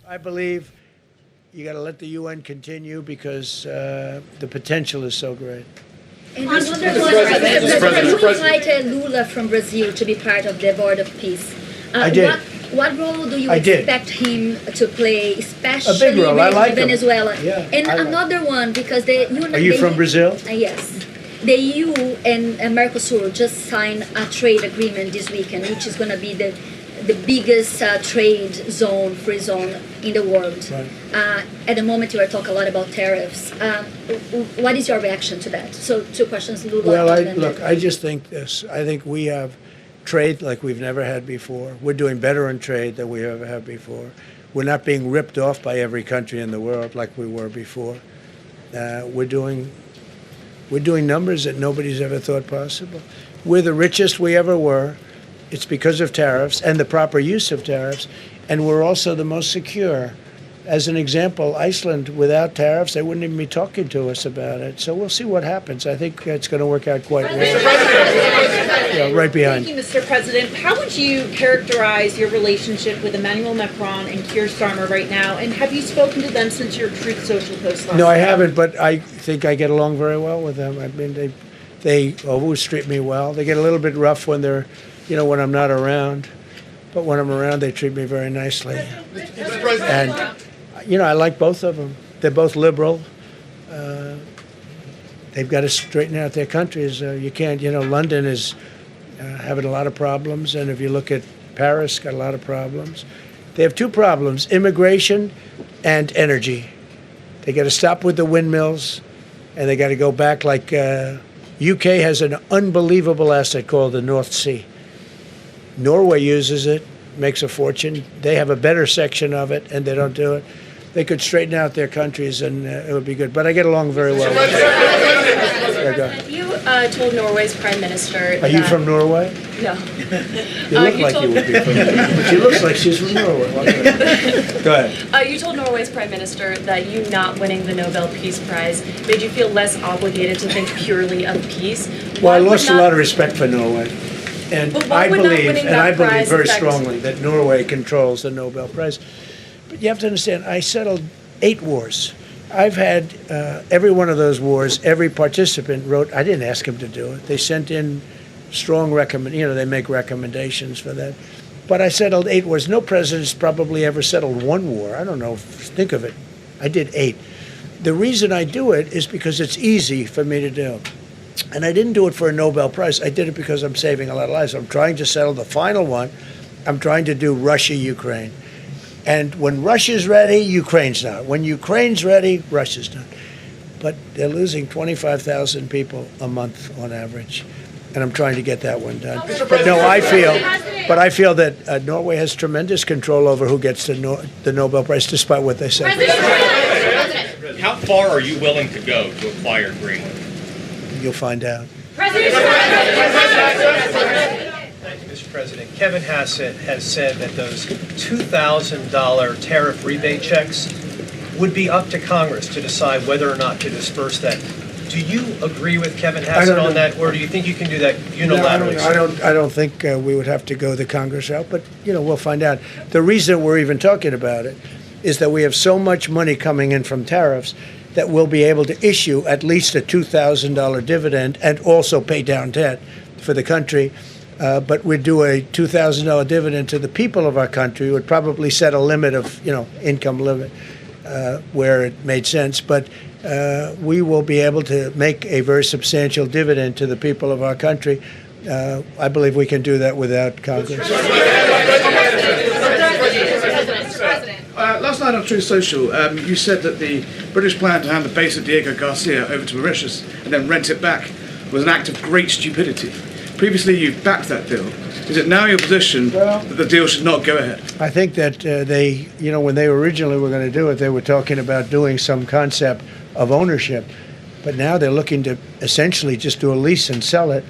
I believe you got to let the UN continue because the potential is so great. And Mr. President, you invited Lula from Brazil to be part of the Board of Peace. I did. What role do you expect him to play, especially a big role. I like Venezuela? Yeah, and another one, because the Are you from Brazil? Yes. The EU and Mercosur just signed a trade agreement this weekend, which is going to be the biggest trade zone, free zone in the world. Right. At the moment, you are talking a lot about tariffs. What is your reaction to that? So, two questions, Lula. Well, I just think this. I think we have trade like we've never had before. We're doing better in trade than we ever have before. We're not being ripped off by every country in the world like we were before. We're doing numbers that nobody's ever thought possible. We're the richest we ever were. It's because of tariffs and the proper use of tariffs, and we're also the most secure. As an example, Iceland, without tariffs, they wouldn't even be talking to us about it. So we'll see what happens. I think it's going to work out quite well. Yeah, right behind. Thank you, Mr. President. How would you characterize your relationship with Emmanuel Macron and Keir Starmer right now? And have you spoken to them since your Truth Social post last No, I night? haven't, but I think I get along very well with them. I mean, they always treat me well. They get a little bit rough when they're, when I'm not around. But when I'm around, they treat me very nicely. Mr. President. And, I like both of them. They're both liberal. They've got to straighten out their countries. You can't, London is having a lot of problems. And if you look at Paris, got a lot of problems. They have two problems, immigration and energy. They got to stop with the windmills, and they got to go back like UK has an unbelievable asset called the North Sea. Norway uses it, makes a fortune. They have a better section of it, and they don't do it. They could straighten out their countries, and it would be good. But I get along very well with them. You told Norway's prime minister. Are you from Norway? No. You look like you would be from Norway. But she looks like she's from Norway. Go ahead. You told Norway's prime minister that you not winning the Nobel Peace Prize made you feel less obligated to think purely of peace. Well, I lost a lot of respect for Norway. And I believe very strongly that Norway controls the Nobel Prize. But you have to understand, I settled 8 wars. I've had every one of those wars, every participant wrote, I didn't ask him to do it. They sent in strong they make recommendations for that. But I settled 8 wars. No president's probably ever settled 1 war. I don't know, think of it. I did 8. The reason I do it is because it's easy for me to do. And I didn't do it for a Nobel Prize. I did it because I'm saving a lot of lives. I'm trying to settle the final one. I'm trying to do Russia-Ukraine. And when Russia's ready, Ukraine's not. When Ukraine's ready, Russia's not. But they're losing 25,000 people a month on average. And I'm trying to get that one done. But no, I feel that Norway has tremendous control over who gets the Nobel Prize, despite what they say. How far are you willing to go to acquire Greenland? You'll find out. Thank you, Mr. President. Kevin Hassett has said that those $2,000 tariff rebate checks would be up to Congress to decide whether or not to disperse that. Do you agree with Kevin Hassett on that, or do you think you can do that unilaterally? No, I don't think we would have to go the Congress route, but we'll find out. The reason we're even talking about it is that we have so much money coming in from tariffs that we'll be able to issue at least a $2,000 dividend and also pay down debt for the country. But we'd do a $2,000 dividend to the people of our country. Would probably set a limit of, income limit where it made sense. But we will be able to make a very substantial dividend to the people of our country. I believe we can do that without Congress. Last night on Truth Social, you said that the British plan to hand the base of Diego Garcia over to Mauritius and then rent it back was an act of great stupidity. Previously, you've backed that deal. Is it now your position that the deal should not go ahead? I think that they, when they originally were going to do it, they were talking about doing some concept of ownership. But now they're looking to essentially just do a lease and sell it.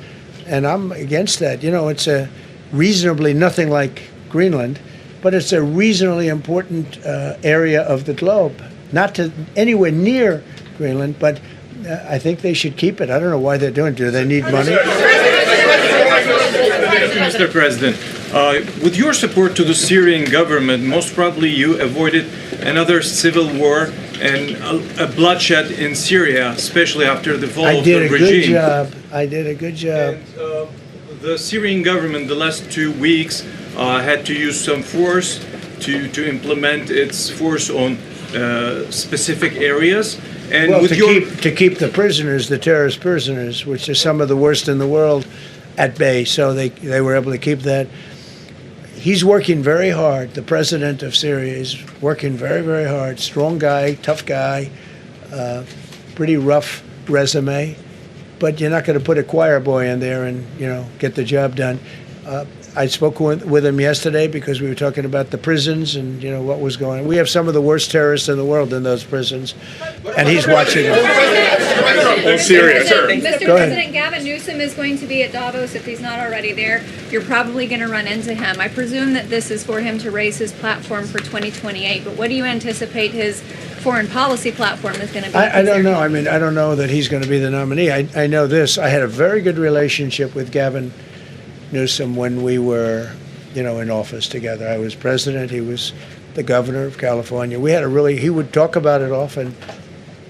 And I'm against that. It's a reasonably nothing like Greenland, but it's a reasonably important area of the globe. Not to anywhere near Greenland, but I think they should keep it. I don't know why they're doing it. Do they need money? Mr. President, With your support to the Syrian government, most probably you avoided another civil war and a bloodshed in Syria, especially after the fall I of the did a regime. good job. I did a good job. And, the Syrian government, the last 2 weeks, had to use some force to implement its force on specific areas. And Well, with to keep the prisoners, the terrorist prisoners, which are some of the worst in the world, at bay. So they were able to keep that. He's working very hard. The president of Syria is working very, very hard. Strong guy, tough guy, pretty rough resume. But you're not going to put a choir boy in there and, get the job done. I spoke with him yesterday because we were talking about the prisons and, what was going on. We have some of the worst terrorists in the world in those prisons, and he's watching them. In Syria, sir. Mr. President, Gavin Newsom is going to be at Davos if he's not already there. You're probably going to run into him. I presume that this is for him to raise his platform for 2028, but what do you anticipate his foreign policy platform is going to be? I don't know. I mean, I don't know that he's going to be the nominee. I know this. I had a very good relationship with Gavin Newsom when we were, in office together. I was president. He was the governor of California. We had he would talk about it often,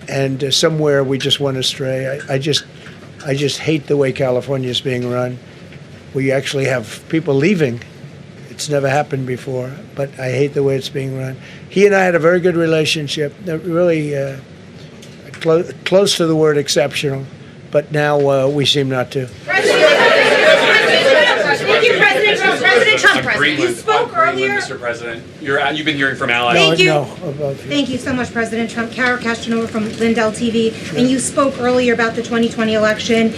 and somewhere we just went astray. I just hate the way California is being run. We actually have people leaving. It's never happened before, but I hate the way it's being run. He and I had a very good relationship, really close to the word exceptional, but now we seem not to. Thank you, President Trump. President Trump, you spoke earlier. Mr. President. You've been hearing from allies. Thank you. Thank you so much, President Trump. Carol Castanova from Lindell TV. Sure. And you spoke earlier about the 2020 election.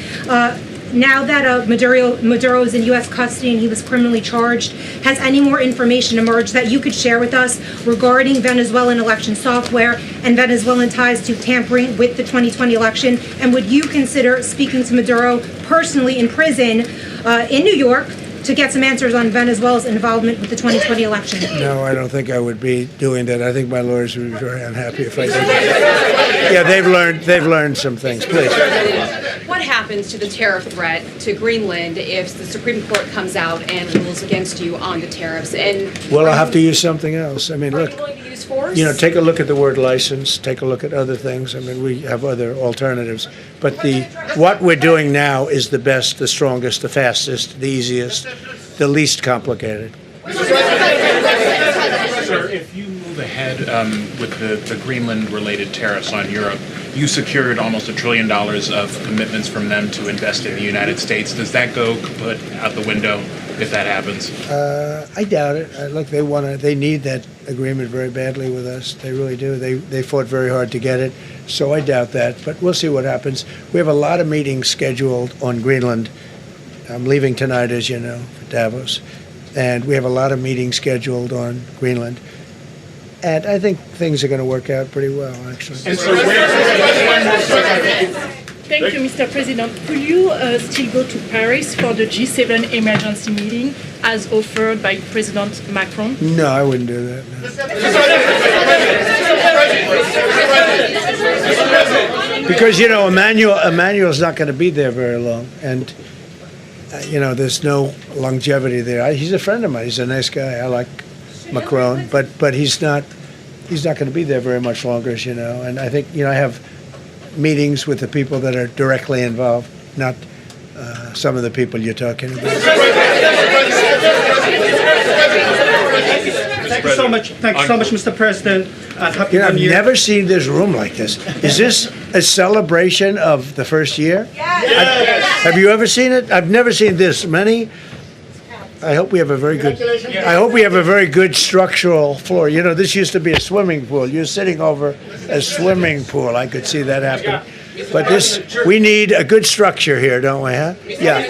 Now that Maduro is in U.S. custody and he was criminally charged, has any more information emerged that you could share with us regarding Venezuelan election software and Venezuelan ties to tampering with the 2020 election? And would you consider speaking to Maduro personally in prison in New York to get some answers on Venezuela's involvement with the 2020 election? No, I don't think I would be doing that. I think my lawyers would be very unhappy if I did that. Yeah, they've learned some things. Please. What happens to the tariff threat to Greenland if the Supreme Court comes out and rules against you on the tariffs? And well, I'll have to use something else. I mean, look, are you willing to use force? Take a look at the word license. Take a look at other things. I mean, we have other alternatives. But what we're doing now is the best, the strongest, the fastest, the easiest, the least complicated. Sir, if you move ahead with the Greenland-related tariffs on Europe, you secured almost $1 trillion of commitments from them to invest in the United States. Does that go kaput out the window if that happens? I doubt it. Look, they need that agreement very badly with us. They really do. They fought very hard to get it. So I doubt that. But we'll see what happens. We have a lot of meetings scheduled on Greenland. I'm leaving tonight, as you know, for Davos. And we have a lot of meetings scheduled on Greenland. And I think things are going to work out pretty well, actually. Thank you, Mr. President. Will you still go to Paris for the G7 emergency meeting as offered by President Macron? No, I wouldn't do that. No. Because, Emmanuel's not going to be there very long. And, there's no longevity there. He's a friend of mine. He's a nice guy. I like Macron, but he's not going to be there very much longer, as you know. And I think I have meetings with the people that are directly involved, not some of the people you're talking about. Thank you so much. Thank you so much, Mr. President. Happy New Year. I've never seen this room like this. Is this a celebration of the first year? Yes. Have you ever seen it? I've never seen this many. I hope we have a very good structural floor. This used to be a swimming pool. You're sitting over a swimming pool. I could see that happen. But we need a good structure here, don't we, huh? Yeah.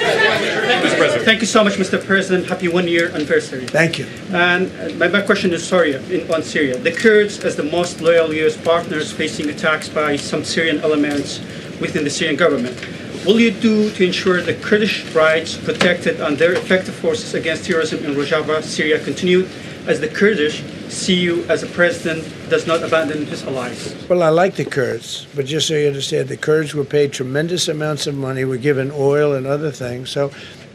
Thank you so much, Mr. President. Happy 1 year anniversary. Thank you. And my question is on Syria. The Kurds, as the most loyal U.S. partners, facing attacks by some Syrian elements within the Syrian government. Will you do to ensure the Kurdish rights protected and their effective forces against terrorism in Rojava, Syria continue, as the Kurdish see you as a president does not abandon his allies? Well, I like the Kurds, but just so you understand, the Kurds were paid tremendous amounts of money, were given oil and other things. So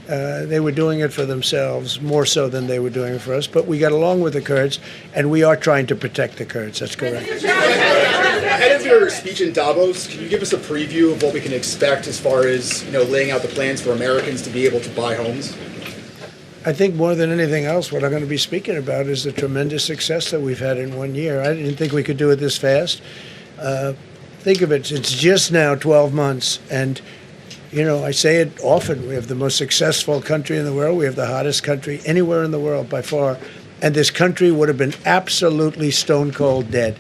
They were doing it for themselves, more so than they were doing it for us. But we got along with the Kurds, and we are trying to protect the Kurds. That's correct. Ahead of your speech in Davos, can you give us a preview of what we can expect as far as laying out the plans for Americans to be able to buy homes? I think more than anything else, what I'm going to be speaking about is the tremendous success that we've had in 1 year. I didn't think we could do it this fast. Think of it, it's just now 12 months, and I say it often, we have the most successful country in the world, we have the hottest country anywhere in the world by far, and this country would have been absolutely stone cold dead.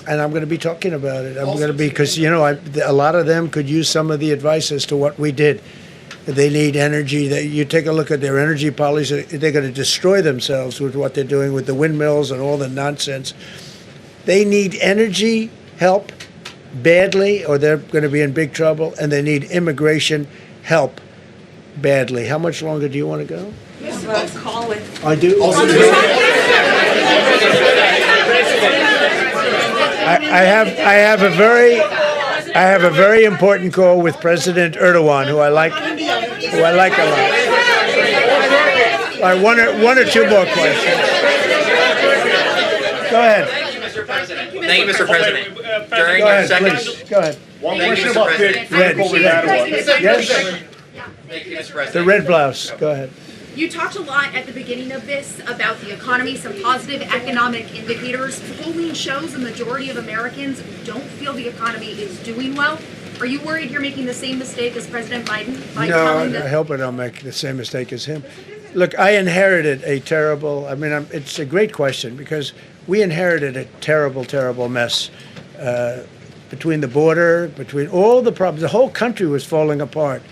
And I'm going to be talking about it. I'm going to be, because, a lot of them could use some of the advice as to what we did. They need energy. You take a look at their energy policy, they're going to destroy themselves with what they're doing with the windmills and all the nonsense. They need energy help badly, or they're going to be in big trouble, and they need immigration help badly. How much longer do you want to go? Call it. I do. I have a very important call with President Erdogan, who I like a lot. All right, one or two more questions. Go ahead. Thank you, Mr. President. During Go our ahead, second, please. Go ahead. One question about the Red. Yes. Thank you, Mr. President. The red blouse. Go ahead. You talked a lot at the beginning of this about the economy, some positive economic indicators. Polling shows the majority of Americans don't feel the economy is doing well. Are you worried you're making the same mistake as President Biden by telling No, I hope I don't make the same mistake as him. Look, I inherited a terrible, it's a great question, because we inherited a terrible, terrible mess between the border, between all the problems. The whole country was falling apart.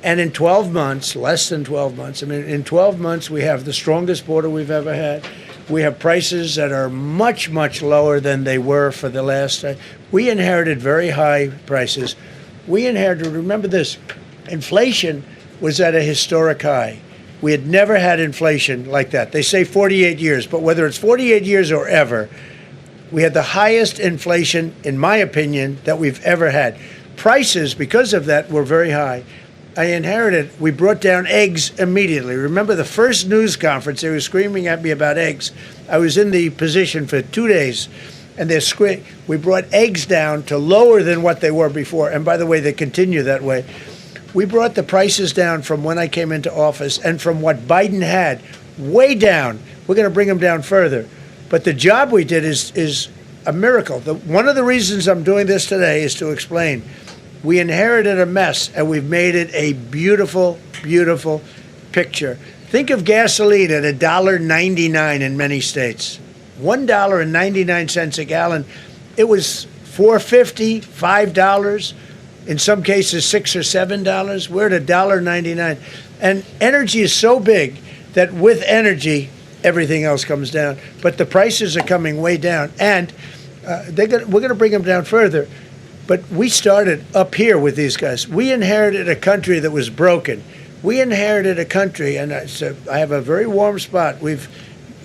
And in 12 months, less than 12 months, in 12 months, we have the strongest border we've ever had. We have prices that are much, much lower than they were for the last time. We inherited very high prices. We inherited, remember this, inflation was at a historic high. We had never had inflation like that. They say 48 years, but whether it's 48 years or ever, we had the highest inflation, in my opinion, that we've ever had. Prices, because of that, were very high. We brought down eggs immediately. Remember the first news conference, they were screaming at me about eggs. I was in the position for 2 days, and we brought eggs down to lower than what they were before. And by the way, they continue that way. We brought the prices down from when I came into office and from what Biden had, way down. We're going to bring them down further. But the job we did is a miracle. One of the reasons I'm doing this today is to explain. We inherited a mess, and we've made it a beautiful, beautiful picture. Think of gasoline at $1.99 in many states. $1.99 a gallon. It was $4.50, $5, in some cases $6 or $7. We're at $1.99. And energy is so big that with energy, everything else comes down. But the prices are coming way down, and we're going to bring them down further. But we started up here with these guys. We inherited a country that was broken. We inherited a country, and I have a very warm spot. We've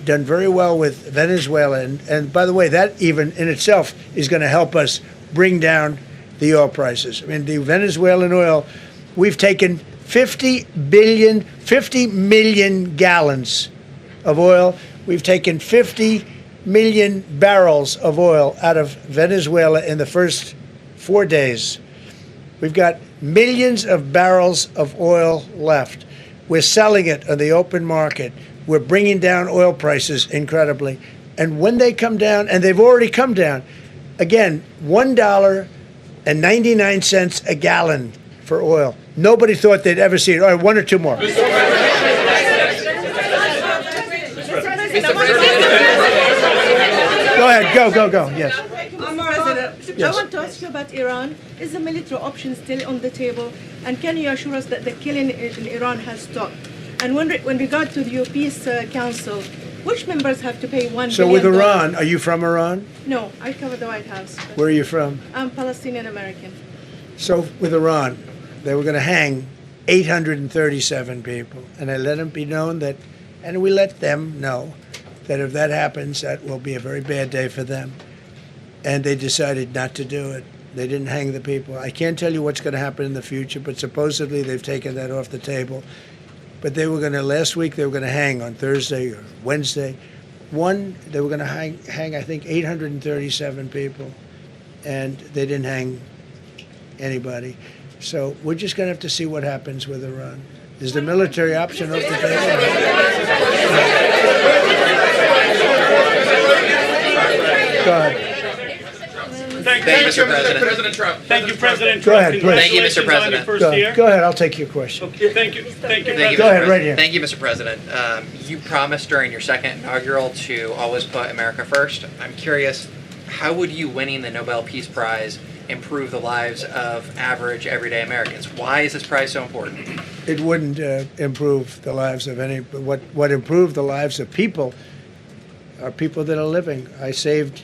done very well with Venezuela. And by the way, that even in itself is going to help us bring down the oil prices. The Venezuelan oil, we've taken 50 million gallons of oil. We've taken 50 million barrels of oil out of Venezuela in the first 4 days. We've got millions of barrels of oil left. We're selling it on the open market. We're bringing down oil prices incredibly. And when they come down, and they've already come down, again, $1.99 a gallon for oil. Nobody thought they'd ever see it. All right, one or two more. Go ahead, go, yes. I want to ask you about Iran. Is the military option still on the table? And can you assure us that the killing in Iran has stopped? And when regard to the Peace Council, which members have to pay $1 billion? So with Iran, are you from Iran? No, I cover the White House. Where are you from? I'm Palestinian American. So with Iran, they were going to hang 837 people. And I let them be known that, and we let them know that if that happens, that will be a very bad day for them. And they decided not to do it. They didn't hang the people. I can't tell you what's going to happen in the future, but supposedly they've taken that off the table. But they were going to, last week, they were going to hang on Thursday or Wednesday. They were going to hang, I think, 837 people, and they didn't hang anybody. So we're just going to have to see what happens with Iran. Is the military option off the table? Go ahead. Thank you, Mr. President. President Trump. Thank you, President Go Trump. ahead, please. Thank you, Mr. Congratulations on your President. first year. Go ahead, I'll take your question. Okay, thank you, Thank you, President. Go ahead, Mr. right here. Thank you, Mr. President. You promised during your second inaugural to always put America first. I'm curious, how would you winning the Nobel Peace Prize improve the lives of average, everyday Americans? Why is this prize so important? It wouldn't improve the lives of any. What improved the lives of people are people that are living. I saved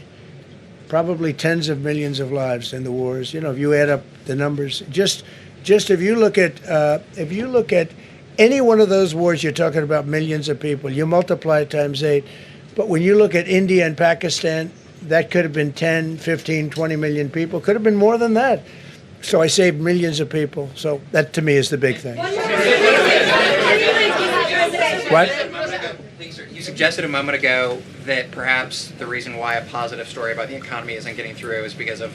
probably tens of millions of lives in the wars. You know, if you add up the numbers, just if you look at any one of those wars, you're talking about millions of people. You multiply it times 8. But when you look at India and Pakistan, that could have been 10, 15, 20 million people. Could have been more than that. So I saved millions of people. So that, to me, is the big thing. What? You suggested a moment ago that perhaps the reason why a positive story about the economy isn't getting through is because of,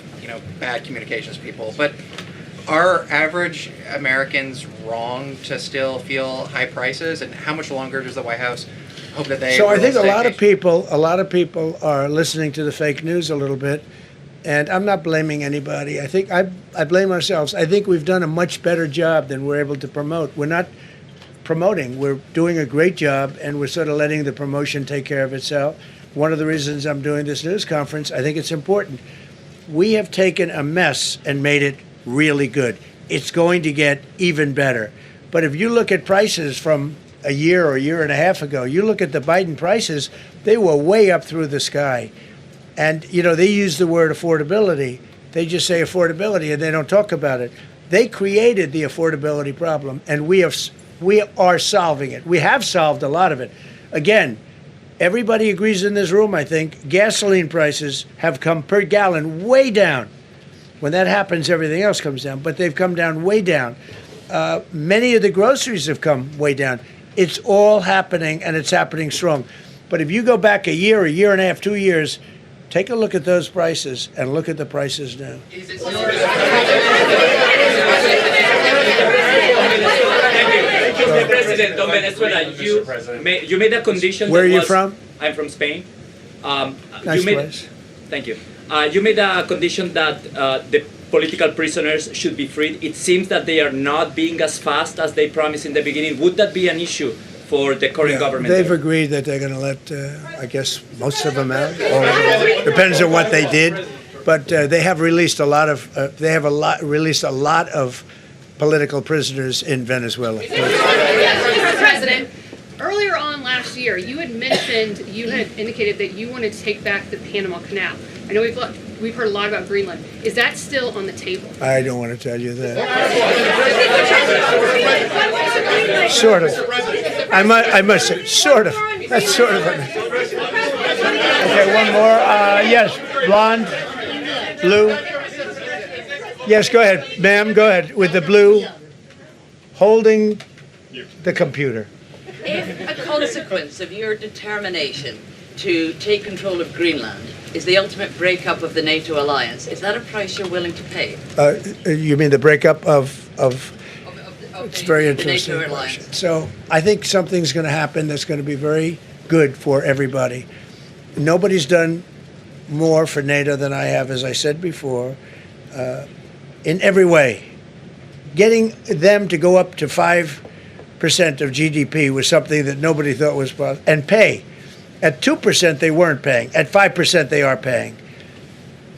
bad communications people. But are average Americans wrong to still feel high prices? And how much longer does the White House hope that they? So I think a lot of people are listening to the fake news a little bit, and I'm not blaming anybody. I think I blame ourselves. I think we've done a much better job than we're able to promote. We're not promoting. We're doing a great job, and we're sort of letting the promotion take care of itself. One of the reasons I'm doing this news conference, I think it's important. We have taken a mess and made it really good. It's going to get even better. But if you look at prices from a year or a year and a half ago, you look at the Biden prices, they were way up through the sky. And, they use the word affordability. They just say affordability, and they don't talk about it. They created the affordability problem, and we are solving it. We have solved a lot of it. Again, everybody agrees in this room, I think, gasoline prices have come per gallon way down. When that happens, everything else comes down, but they've come down way down. Many of the groceries have come way down. It's all happening, and it's happening strong. But if you go back a year and a half, 2 years, take a look at those prices and look at the prices now. Mr. President, on Venezuela, you made a condition. Where are you from? I'm from Spain. Nice place. Thank you. You made a condition that the political prisoners should be freed. It seems that they are not being as fast as they promised in the beginning. Would that be an issue for the current government? They've agreed that they're going to let, I guess, most of them out. Depends on what they did. But they have released a lot of. Released a lot of political prisoners in Venezuela. Mr. President, earlier on last year, you had indicated that you wanted to take back the Panama Canal. I know we've heard a lot about Greenland. Is that still on the table? I don't want to tell you that. Sort of. I must say, sort of. That's sort of. Okay, one more. Yes, blonde, blue. Yes, go ahead, ma'am. Go ahead with the blue, holding the computer. If a consequence of your determination to take control of Greenland is the ultimate breakup of the NATO alliance, is that a price you're willing to pay? You mean the breakup of it's very the interesting NATO question. alliance? So I think something's going to happen that's going to be very good for everybody. Nobody's done more for NATO than I have, as I said before, in every way. Getting them to go up to 5% of GDP was something that nobody thought was possible, and pay. At 2%, they weren't paying. At 5%, they are paying.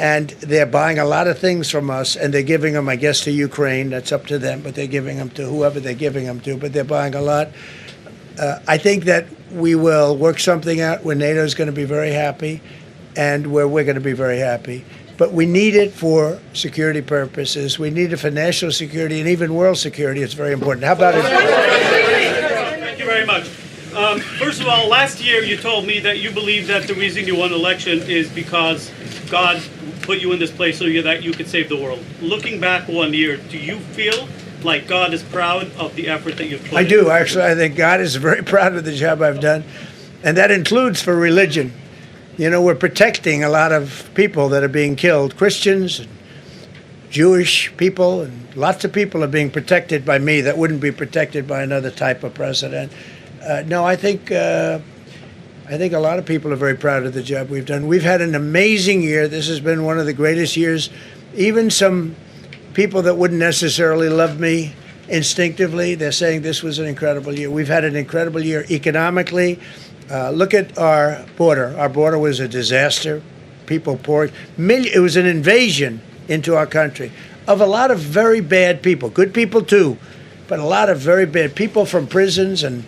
And they're buying a lot of things from us, and they're giving them, I guess, to Ukraine. That's up to them, but they're giving them to whoever they're giving them to, but they're buying a lot. I think that we will work something out where NATO is going to be very happy and where we're going to be very happy. But we need it for security purposes. We need it for national security and even world security. It's very important. How about it? Thank you very much. First of all, last year you told me that you believe that the reason you won the election is because God put you in this place so that you could save the world. Looking back 1 year, do you feel like God is proud of the effort that you've put in? I do, actually. I think God is very proud of the job I've done. And that includes for religion. You know, we're protecting a lot of people that are being killed. Christians, and Jewish people, and lots of people are being protected by me that wouldn't be protected by another type of president. No, I think a lot of people are very proud of the job we've done. We've had an amazing year. This has been one of the greatest years. Even some people that wouldn't necessarily love me instinctively, they're saying this was an incredible year. We've had an incredible year economically. Look at our border. Our border was a disaster. People poured. It was an invasion into our country of a lot of very bad people. Good people too, but a lot of very bad people from prisons and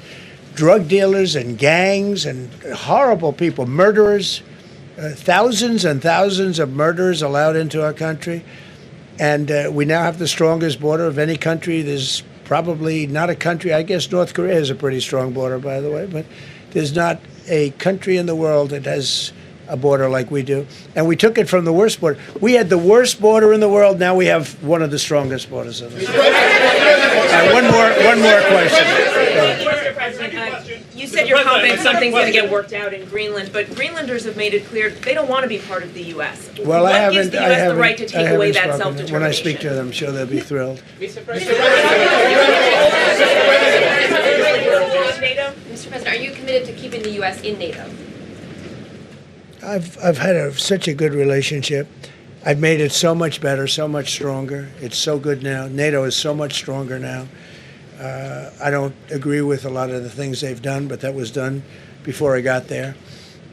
drug dealers and gangs and horrible people, murderers, thousands and thousands of murderers allowed into our country. And we now have the strongest border of any country. There's probably not a country, I guess North Korea has a pretty strong border, by the way, but there's not a country in the world that has a border like we do. And we took it from the worst border. We had the worst border in the world. Now we have one of the strongest borders in the world. One more question. Mr. President, you said you're confident something's going to get worked out in Greenland, but Greenlanders have made it clear they don't want to be part of the U.S. Well, what gives the U.S. the right to take away that self-determination? When I speak to them, I'm sure they'll be thrilled. Mr. President, are you committed to keeping the U.S. in NATO? I've had such a good relationship. I've made it so much better, so much stronger. It's so good now. NATO is so much stronger now. I don't agree with a lot of the things they've done, but that was done before I got there.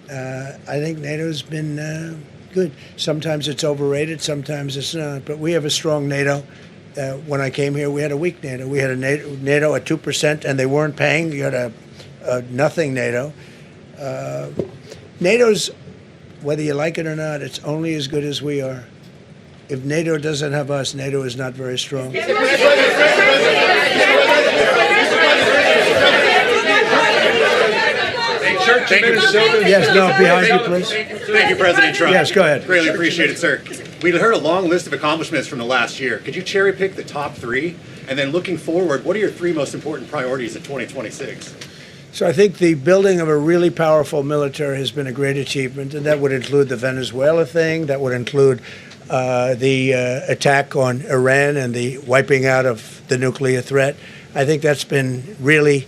I think NATO's been good. Sometimes it's overrated, sometimes it's not. But we have a strong NATO. When I came here, we had a weak NATO. We had a NATO at 2%, and they weren't paying. You had a nothing NATO. NATO's, whether you like it or not, it's only as good as we are. If NATO doesn't have us, NATO is not very strong. Thank you. Yes, no, behind you, please. Thank you, President Trump. Yes, go ahead. Greatly appreciate it, sir. We heard a long list of accomplishments from the last year. Could you cherry pick the top three? And then looking forward, what are your three most important priorities in 2026? So I think the building of a really powerful military has been a great achievement, and that would include the Venezuela thing. That would include the attack on Iran and the wiping out of the nuclear threat. I think that's been really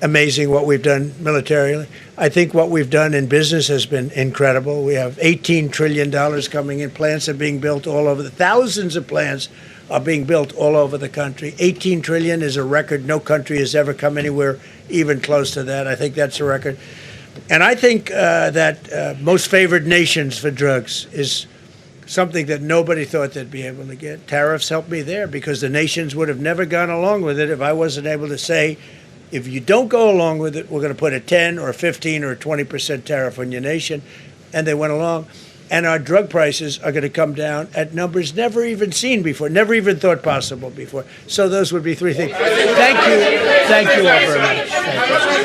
amazing what we've done militarily. I think what we've done in business has been incredible. We have $18 trillion coming in. Plants are being built all over. Thousands of plants are being built all over the country. 18 trillion is a record. No country has ever come anywhere even close to that. I think that's a record. And I think that most favored nations for drugs is something that nobody thought they'd be able to get. Tariffs helped me there because the nations would have never gone along with it if I wasn't able to say, if you don't go along with it, we're going to put a 10 or a 15 or a 20% tariff on your nation. And they went along. And our drug prices are going to come down at numbers never even seen before, never even thought possible before. So those would be three things. Thank you. Thank you all very much. Thank you.